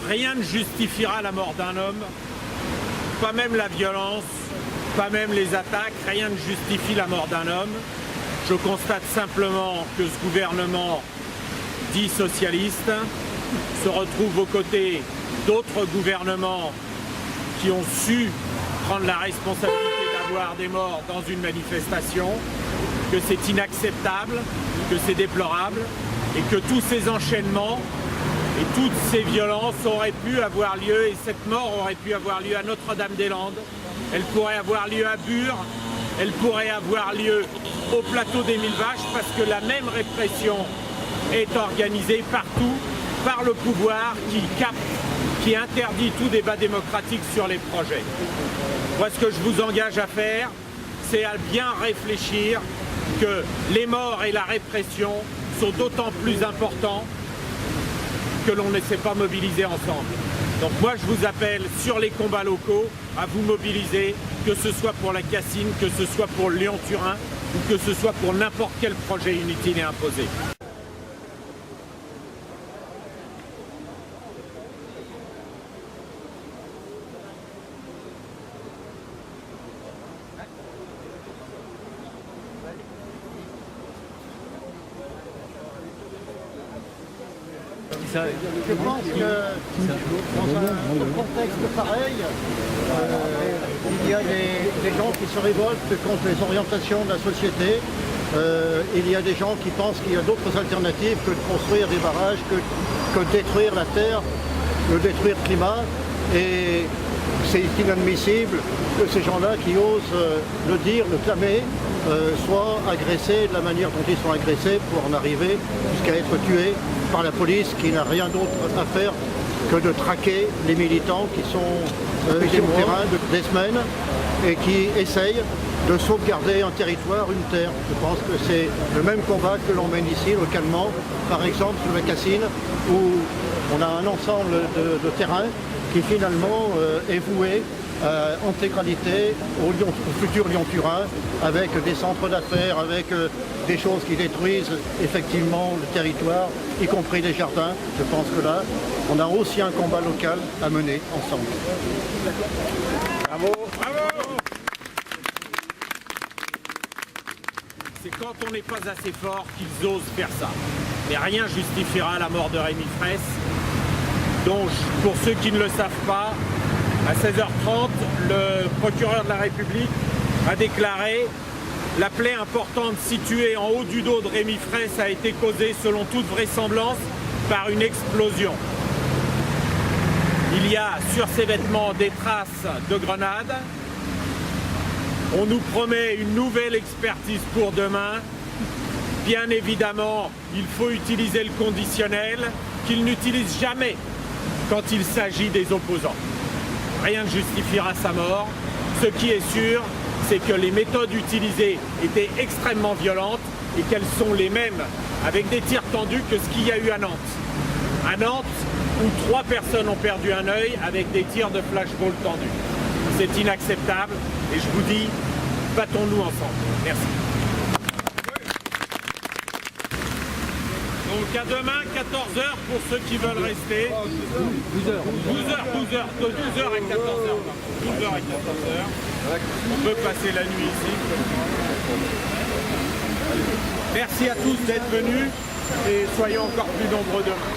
rien ne justifiera la mort d'un homme, pas même la violence, pas même les attaques, rien ne justifie la mort d'un homme. Je constate simplement que ce gouvernement dit socialiste se retrouve aux côtés d'autres gouvernements qui ont su prendre la responsabilité d'avoir des morts dans une manifestation, que c'est inacceptable, que c'est déplorable et que tous ces enchaînements et toutes ces violences auraient pu avoir lieu, et cette mort aurait pu avoir lieu à Notre-Dame-des-Landes, elle pourrait avoir lieu à Bure, elle pourrait avoir lieu au plateau des Mille Vaches, parce que la même répression est organisée partout par le pouvoir qui capte, qui interdit tout débat démocratique sur les projets. Moi, ce que je vous engage à faire, c'est à bien réfléchir que les morts et la répression sont d'autant plus importants que l'on ne s'est pas mobilisé ensemble. Donc moi, je vous appelle sur les combats locaux à vous mobiliser, que ce soit pour la Cassine, que ce soit pour Lyon-Turin ou que ce soit pour n'importe quel projet inutile et imposé. Je pense que dans un contexte pareil, il y a des gens qui se révoltent contre les orientations de la société. Il y a des gens qui pensent qu'il y a d'autres alternatives que de construire des barrages, que de détruire la terre, de détruire le climat. Et c'est inadmissible que ces gens-là qui osent le dire, le clamer, soient agressés de la manière dont ils sont agressés pour en arriver jusqu'à être tués par la police qui n'a rien d'autre à faire que de traquer les militants qui sont sur le terrain depuis des semaines et qui essayent de sauvegarder un territoire, une terre. Je pense que c'est le même combat que l'on mène ici localement, par exemple sur la Cassine, où on a un ensemble de terrains qui finalement est voué à intégralité au futur Lyon-Turin, avec des centres d'affaires, avec des choses qui détruisent effectivement le territoire, y compris les jardins. Je pense que là, on a aussi un combat local à mener ensemble. Bravo, bravo. C'est quand on n'est pas assez fort qu'ils osent faire ça. Mais rien justifiera la mort de Rémi Fraisse. Donc, pour ceux qui ne le savent pas, à 16h30, le procureur de la République a déclaré « La plaie importante située en haut du dos de Rémi Fraisse a été causée selon toute vraisemblance par une explosion. Il y a sur ses vêtements des traces de grenades. On nous promet une nouvelle expertise pour demain. Bien évidemment, il faut utiliser le conditionnel qu'il n'utilise jamais quand il s'agit des opposants. Rien ne justifiera sa mort. Ce qui est sûr, c'est que les méthodes utilisées étaient extrêmement violentes et qu'elles sont les mêmes avec des tirs tendus que ce qu'il y a eu à Nantes. À Nantes, où 3 personnes ont perdu un œil avec des tirs de flashball tendus. C'est inacceptable et je vous dis, battons-nous ensemble. Merci. Donc à demain, 14h pour ceux qui veulent rester. 12h. De 12h à 14h. 12h à 14h. On peut passer la nuit ici. Merci à tous d'être venus et soyons encore plus nombreux demain.